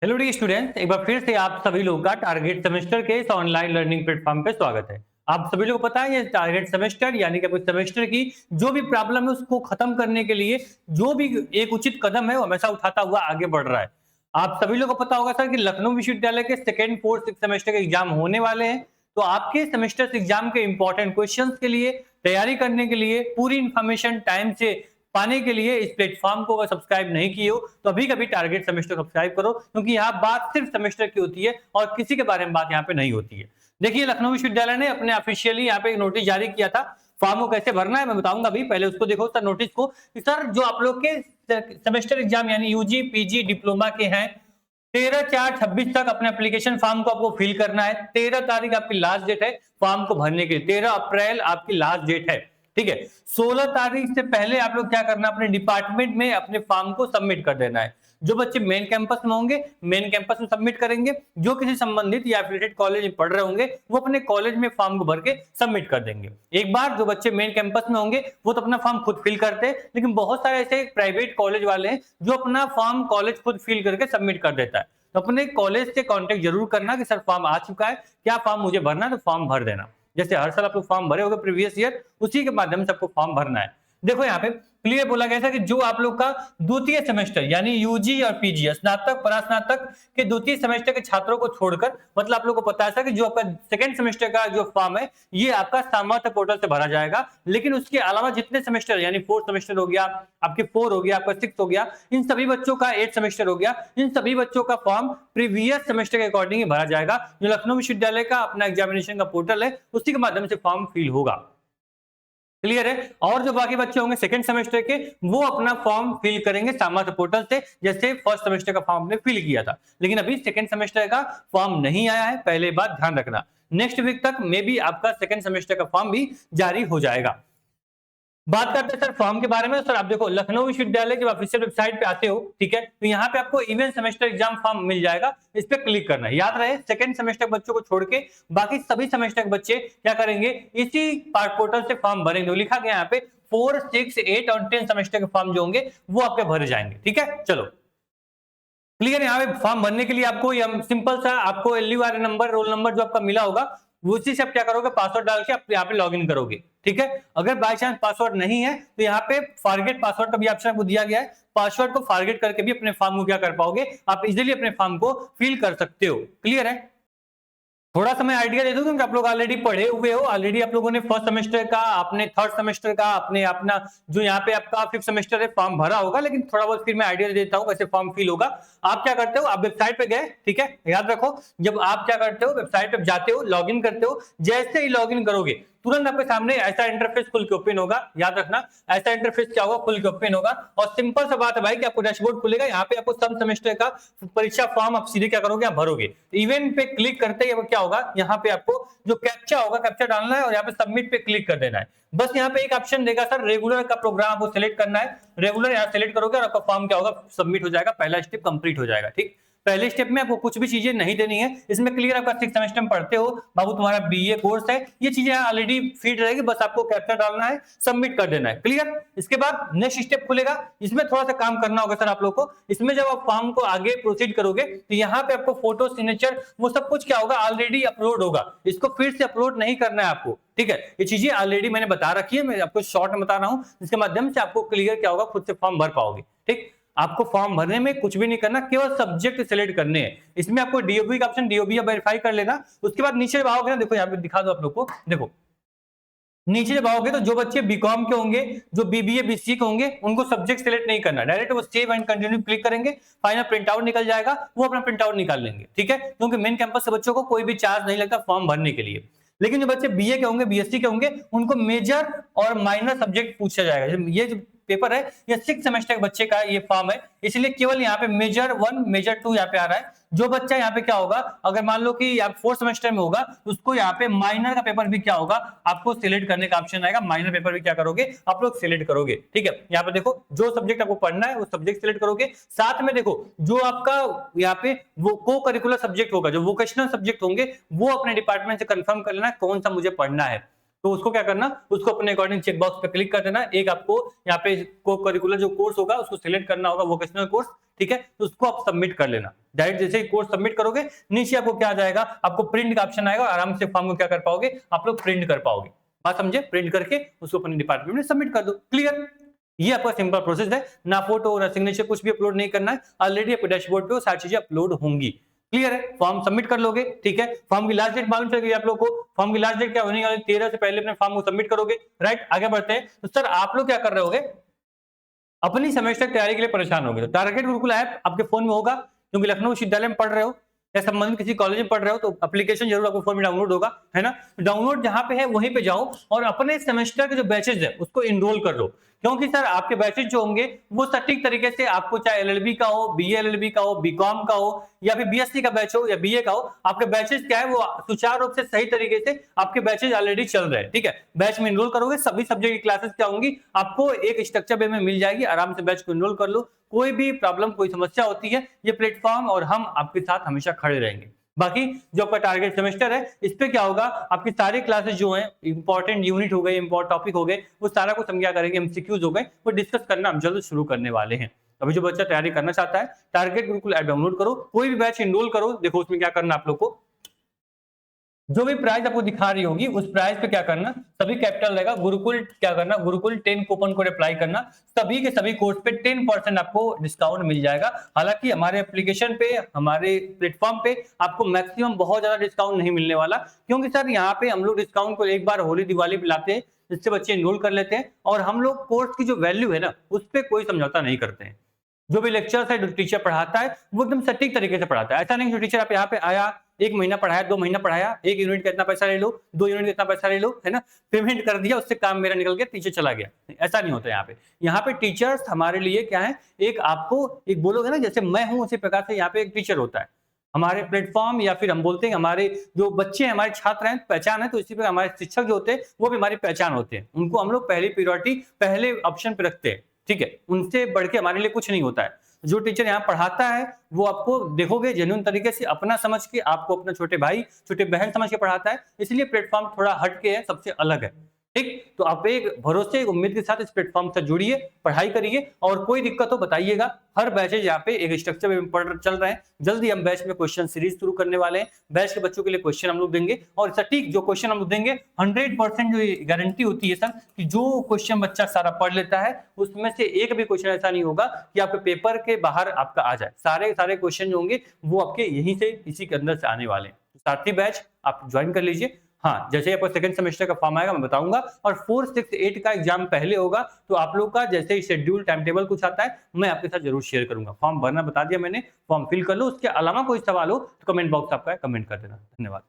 Hello D students, एक बार फिर से आप सभी लोगों का टारगेट सेमेस्टर के इस ऑनलाइन लर्निंग प्लेटफॉर्म पे स्वागत है। आप सभी लोगों को पता है ये टारगेट सेमेस्टर यानी कि आपके सेमेस्टर की जो भी प्रॉब्लम है उसको खत्म करने के लिए जो भी एक उचित कदम है वो हमेशा उठाता हुआ आगे बढ़ रहा है। आप सभी लोगों को पता होगा सर कि लखनऊ विश्वविद्यालय के सेकेंड फोर्थ सिक्स सेमेस्टर के एग्जाम होने वाले हैं। तो आपके सेमेस्टर एग्जाम के इंपॉर्टेंट क्वेश्चंस के लिए तैयारी करने के लिए पूरी इंफॉर्मेशन टाइम से पाने के लिए इस प्लेटफॉर्म को अगर सब्सक्राइब नहीं किए हो तो अभी कभी टारगेट सेमेस्टर सब्सक्राइब करो, क्योंकि यहाँ बात सिर्फ सेमेस्टर की होती है और किसी के बारे में बात यहाँ पे नहीं होती है। देखिए, लखनऊ विश्वविद्यालय ने अपने ऑफिशियली यहाँ पे एक नोटिस जारी किया था। फॉर्म को कैसे भरना है मैं बताऊंगा, अभी पहले उसको देखो सर नोटिस को कि सर जो आप लोग के सेमेस्टर एग्जाम यानी यूजी पीजी डिप्लोमा के हैं 13/4/26 तक अपने एप्लीकेशन फॉर्म को आपको फिल करना है। 13 तारीख आपकी लास्ट डेट है फॉर्म को भरने के लिए, 13 अप्रैल आपकी लास्ट डेट है। ठीक है, 16 तारीख से पहले आप लोग क्या करना, अपने डिपार्टमेंट में अपने फॉर्म को सबमिट कर देना है। जो बच्चे मेन कैंपस में होंगे मेन कैंपस में सबमिट करेंगे, जो किसी संबंधित या एफिलिएटेड कॉलेज में पढ़ रहे होंगे वो अपने कॉलेज में फॉर्म को भर के सबमिट कर देंगे। एक बार जो बच्चे मेन कैंपस में होंगे वो तो अपना फॉर्म खुद फिल करते हैं, लेकिन बहुत सारे ऐसे प्राइवेट कॉलेज वाले हैं जो अपना फॉर्म कॉलेज खुद फिल करके सबमिट कर देता है। तो अपने कॉलेज से कांटेक्ट जरूर करना कि सर फॉर्म आ चुका है, क्या फॉर्म मुझे भरना है, तो फॉर्म भर देना। जैसे हर साल आप लोग फॉर्म भरे होगे प्रीवियस ईयर, उसी के माध्यम से आपको फॉर्म भरना है। देखो यहाँ पे क्लियर बोला गया था कि जो आप लोग का द्वितीय सेमेस्टर यानी यूजी और पीजी स्नातक परास्नातक के द्वितीय सेमेस्टर के छात्रों को छोड़कर, मतलब आप लोग को पता है कि जो आपका सेकंड सेमेस्टर का जो फॉर्म है ये आपका सामर्थ्य पोर्टल से भरा जाएगा। लेकिन उसके अलावा जितने सेमेस्टर यानी फोर्थ सेमेस्टर हो गया, आपके 4 हो गया, आपका 6 हो गया, इन सभी बच्चों का 8 सेमेस्टर हो गया, इन सभी बच्चों का फॉर्म प्रीवियस सेमेस्टर के अकॉर्डिंग ही भरा जाएगा। जो लखनऊ विश्वविद्यालय का अपना एग्जामिनेशन का पोर्टल है उसी के माध्यम से फॉर्म फिल होगा। क्लियर है। और जो बाकी बच्चे होंगे सेकंड सेमेस्टर के वो अपना फॉर्म फिल करेंगे सामर्थ्य पोर्टल से, जैसे फर्स्ट सेमेस्टर का फॉर्म ने फिल किया था। लेकिन अभी सेकंड सेमेस्टर का फॉर्म नहीं आया है, पहले बात ध्यान रखना। नेक्स्ट वीक तक मे बी आपका सेकंड सेमेस्टर का फॉर्म भी जारी हो जाएगा। बात करते हैं सर फॉर्म के बारे में। सर आप देखो लखनऊ विश्वविद्यालय की ऑफिशियल वेबसाइट पे आते हो, ठीक है, तो यहाँ पे आपको इवन सेमेस्टर एग्जाम फॉर्म मिल जाएगा, इस पे क्लिक करना है। याद रहे सेकंड सेमेस्टर के बच्चों को छोड़ के बाकी सभी सेमेस्टर के बच्चे क्या करेंगे, इसी पोर्टल से फॉर्म भरेंगे। लिखा गया यहाँ पे 4, 6, 8 और 10 सेमेस्टर के फॉर्म जो होंगे वो आपके भरे जाएंगे। ठीक है, चलो क्लियर। यहाँ पे फॉर्म भरने के लिए आपको सिंपल सा आपको एलयूआर नंबर रोल नंबर जो आपका मिला होगा उसी से आप क्या करोगे, पासवर्ड डाल के आप यहाँ पे लॉगिन करोगे। ठीक है, अगर बाय चांस पासवर्ड नहीं है तो यहाँ पे फॉरगेट पासवर्ड का भी ऑप्शन आपको दिया गया है। पासवर्ड को फॉरगेट करके भी अपने फॉर्म को क्या कर पाओगे, आप इजीली अपने फॉर्म को फिल कर सकते हो। क्लियर है। थोड़ा सा मैं आइडिया दे दूं क्योंकि आप लोग ऑलरेडी पढ़े हुए हो, ऑलरेडी आप लोगों ने फर्स्ट सेमेस्टर का, अपने थर्ड सेमेस्टर का, अपने अपना जो यहाँ पे आपका फिफ्थ सेमेस्टर है फॉर्म भरा होगा, लेकिन थोड़ा बहुत फिर मैं आइडिया दे देता हूँ कैसे फॉर्म फिल होगा। आप क्या करते हो, आप वेबसाइट पे गए, ठीक है, याद रखो जब आप क्या करते हो वेबसाइट पे जाते हो, लॉगिन करते हो, जैसे ही लॉगिन करोगे तुरंत आपके सामने ऐसा इंटरफेस खुल के ओपन होगा। याद रखना ऐसा इंटरफेस क्या होगा, खुल के ओपन होगा और सिंपल सा बात है भाई कि आपको डैशबोर्ड खुलेगा, यहाँ पे आपको सब सेमेस्टर का परीक्षा फॉर्म आप सीधे क्या करोगे, आप भरोगे। इवेंट पे क्लिक करते ही क्या होगा, यहाँ पे आपको जो कैप्चा होगा कैप्चा डालना है और यहाँ पे सबमिट पे क्लिक कर देना है। बस यहाँ पे एक ऑप्शन देगा सर रेगुलर का प्रोग्राम आपको सिलेक्ट करना है, रेगुलर यहाँ सेलेक्ट करोगे और आपका फॉर्म क्या होगा, सबमिट हो जाएगा, पहला स्टेप कंप्लीट हो जाएगा। ठीक, पहले स्टेप में आपको कुछ भी चीजें नहीं देनी है, इसमें क्लियर आपका 6 सेमेस्टर में पढ़ते हो बाबू, तुम्हारा बीए कोर्स है, ये चीजें ऑलरेडी फीड रहेगी, बस आपको कैप्चर डालना है, सबमिट कर देना है। क्लियर। इसके बाद नेक्स्ट स्टेप खुलेगा, इसमें थोड़ा सा काम करना होगा सर आप लोग को। इसमें जब आप फॉर्म को आगे प्रोसीड करोगे तो यहाँ पे आपको फोटो सिग्नेचर वो सब कुछ क्या होगा, ऑलरेडी अपलोड होगा, इसको फिर से अपलोड नहीं करना है आपको। ठीक है, ये चीजें ऑलरेडी मैंने बता रखी है, मैं आपको शॉर्ट में बता रहा हूँ, जिसके माध्यम से आपको क्लियर क्या होगा, खुद से फॉर्म भर पाओगे। ठीक, आपको फॉर्म भरने में कुछ भी नहीं करना, केवल सब्जेक्ट सिलेक्ट करने हैं। इसमें आपको डीओबी का ऑप्शन डीओबी वेरीफाई कर लेना। उसके बाद नीचे आओगे ना, देखो यहाँ पे दिखा दो आप लोग को, देखो नीचे जब आओगे तो जो बच्चे बीकॉम के होंगे, जो बीबीए बीसीए के होंगे, उनको सब्जेक्ट सिलेक्ट नहीं करना, डायरेक्ट वो सेव एंड कंटिन्यू क्लिक करेंगे, फाइनल प्रिंट आउट निकल जाएगा, वो अपना प्रिंट आउट निकाल लेंगे। ठीक है, क्योंकि मेन कैंपस से बच्चों को कोई भी चार्ज नहीं लगता फॉर्म भरने के लिए। लेकिन जो बच्चे बीए के होंगे बीएससी के होंगे उनको मेजर और माइनर सब्जेक्ट पूछा जाएगा। ये जो पेपर है ये 6 सेमेस्टर के बच्चे का ये फॉर्म है, इसलिए केवल यहाँ पे मेजर 1 मेजर 2 यहाँ पे आ रहा है। जो बच्चा यहाँ पे क्या होगा, अगर मान लो कि आप 4th सेमेस्टर में होगा तो उसको यहाँ पे माइनर का पेपर भी क्या होगा, आपको सिलेक्ट करने का ऑप्शन आएगा, माइनर पेपर भी क्या करोगे आप लोग सिलेक्ट करोगे। ठीक है, यहाँ पे देखो जो सब्जेक्ट आपको पढ़ना है वो सब्जेक्ट सिलेक्ट करोगे, साथ में देखो जो आपका यहाँ पे वो को करिकुलर सब्जेक्ट होगा, जो वोकेशनल सब्जेक्ट होंगे वो अपने डिपार्टमेंट से कंफर्म कर लेना कौन सा मुझे पढ़ना है। तो उसको क्या करना, उसको अपने अकॉर्डिंग चेक बॉक्स पे क्लिक कर देना। एक आपको यहाँ पे को करिकुलर जो कोर्स होगा उसको सिलेक्ट करना होगा, वोकेशनल कोर्स, ठीक है, तो उसको आप सबमिट कर लेना। डायरेक्ट जैसे ही कोर्स सबमिट करोगे नीचे आपको क्या आ जाएगा, आपको प्रिंट का ऑप्शन आएगा, आराम से फॉर्म को क्या कर पाओगे, आप लोग प्रिंट कर पाओगे। बात समझे? प्रिंट करके उसको अपने डिपार्टमेंट में सबमिट कर दो, क्लियर। ये आपका सिंपल प्रोसेस है, ना फोटो ना सिग्नेचर कुछ भी अपलोड नहीं करना है, ऑलरेडी आपके डैशबोर्ड पे वो सारी चीजें अपलोड होंगी। क्लियर है? फॉर्म सबमिट कर लोगे, ठीक है। फॉर्म की लास्ट डेट मालूम चल गई आप लोग को। फॉर्म की लास्ट डेट क्या होने वाली, 13 से पहले अपने फॉर्म को सबमिट करोगे, राइट। आगे बढ़ते हैं। तो सर आप लोग क्या कर रहे होगे, अपनी सेमेस्टर की तैयारी के लिए परेशान होगे, तो टारगेट गुरुकुल ऐप आपके फोन में होगा, क्योंकि लखनऊ विश्वविद्यालय में पढ़ रहे हो या संबंधित किसी कॉलेज में पढ़ रहे हो तो एप्लीकेशन जरूर आपको फोन में डाउनलोड होगा, है ना। डाउनलोड जहां पे है वहीं पे जाओ और अपने सेमेस्टर के जो बैचेज है उसको इनरोल कर लो, क्योंकि सर आपके बैचेज जो होंगे वो सटीक तरीके से आपको, चाहे एलएलबी का हो, बीए एलएलबी का हो, बीकॉम का हो या फिर बीएससी का बैच हो या बीए का हो, आपके बैचेज क्या है वो सुचारू रूप से सही तरीके से आपके बैचेज ऑलरेडी चल रहे हैं, ठीक है। बैच में इनरोल करोगे, सभी सब्जेक्ट की क्लासेस क्या होंगी आपको एक स्ट्रक्चर वे में मिल जाएगी, आराम से बैच को इनरोल कर लो। कोई भी प्रॉब्लम कोई समस्या होती है, ये प्लेटफॉर्म और हम आपके साथ हमेशा खड़े रहेंगे। बाकी जो आपका टारगेट सेमेस्टर है इस पे क्या होगा, आपकी सारी क्लासेस जो हैं, इंपॉर्टेंट यूनिट हो गए, इंपॉर्टेंट टॉपिक हो गए, वो सारा कुछ हम क्या करेंगे, एमसीक्यूज हो गए, वो डिस्कस करना हम जल्द शुरू करने वाले हैं। अभी जो बच्चा तैयारी करना चाहता है, टारगेट गुरुकुल ऐप डाउनलोड करो, कोई भी बैच इनरोल करो। देखो उसमें क्या करना आप लोग को, जो भी प्राइस आपको दिखा रही होगी उस प्राइस पे क्या करना, सभी कैपिटल रहेगा, गुरुकुल क्या करना, गुरुकुल 10 कूपन कोड अप्लाई करना, सभी के सभी कोर्स पे 10% आपको डिस्काउंट मिल जाएगा। हालांकि हमारे एप्लीकेशन पे, हमारे प्लेटफॉर्म पे आपको मैक्सिमम बहुत ज्यादा डिस्काउंट नहीं मिलने वाला, क्योंकि सर यहाँ पे हम लोग डिस्काउंट को एक बार होली दिवाली पे लाते हैं, जिससे बच्चे इनरोल कर लेते हैं, और हम लोग कोर्स की जो वैल्यू है ना उस पर कोई समझौता नहीं करते हैं। जो भी लेक्चर्स है, जो टीचर पढ़ाता है वो एकदम सटीक तरीके से पढ़ाता है। ऐसा नहीं जो टीचर आप यहाँ पे आया, 1 महीना पढ़ाया, 2 महीना पढ़ाया, 1 यूनिट का इतना पैसा ले लो, 2 यूनिट का इतना पैसा ले लो, है ना, पेमेंट कर दिया, उससे काम मेरा निकल गया, टीचर चला गया, ऐसा नहीं होता यहाँ पे। यहाँ पे टीचर्स हमारे लिए क्या है, एक आपको एक बोलोगे ना जैसे मैं हूँ उसी प्रकार से यहाँ पे एक टीचर होता है। हमारे प्लेटफॉर्म या फिर हम बोलते हैं हमारे जो बच्चे हैं, हमारे छात्र हैं, पहचान है, तो इसी पे हमारे शिक्षक जो होते हैं वो भी हमारी पहचान होते हैं, उनको हम लोग पहली प्रायोरिटी पहले ऑप्शन पे रखते हैं, ठीक है। उनसे बढ़ के हमारे लिए कुछ नहीं होता है। जो टीचर यहाँ पढ़ाता है वो आपको देखोगे जेन्युइन तरीके से अपना समझ के, आपको अपना छोटे भाई छोटे बहन समझ के पढ़ाता है, इसलिए प्लेटफॉर्म थोड़ा हट के है, सबसे अलग है, ठीक। तो आप एक भरोसे, एक उम्मीद के साथ इस प्लेटफॉर्म से जुड़िए, पढ़ाई करिए, और कोई दिक्कत हो बताइएगा। हर बैचेज यहाँ पे एक स्ट्रक्चर में पढ़ चल रहे हैं, जल्दी हम बैच में क्वेश्चन सीरीज शुरू करने वाले हैं। बैच के बच्चों के लिए क्वेश्चन हम लोग देंगे, और सटीक जो क्वेश्चन हम लोग देंगे 100% जो गारंटी होती है सर कि जो क्वेश्चन बच्चा सारा पढ़ लेता है उसमें से एक भी क्वेश्चन ऐसा नहीं होगा कि आपके पेपर के बाहर आपका आ जाए। सारे क्वेश्चन जो होंगे वो आपके यहीं से, इसी के अंदर से आने वाले हैं। सारथी बैच आप ज्वाइन कर लीजिए। हाँ, जैसे ही आपका सेकंड सेमेस्टर का फॉर्म आएगा मैं बताऊंगा, और 4, 6, 8 का एग्जाम पहले होगा, तो आप लोग का जैसे ही शेड्यूल टाइम टेबल कुछ आता है मैं आपके साथ जरूर शेयर करूंगा। फॉर्म भरना बता दिया मैंने, फॉर्म फिल कर लो। उसके अलावा कोई सवाल हो तो कमेंट बॉक्स आपका कमेंट कर देना। धन्यवाद।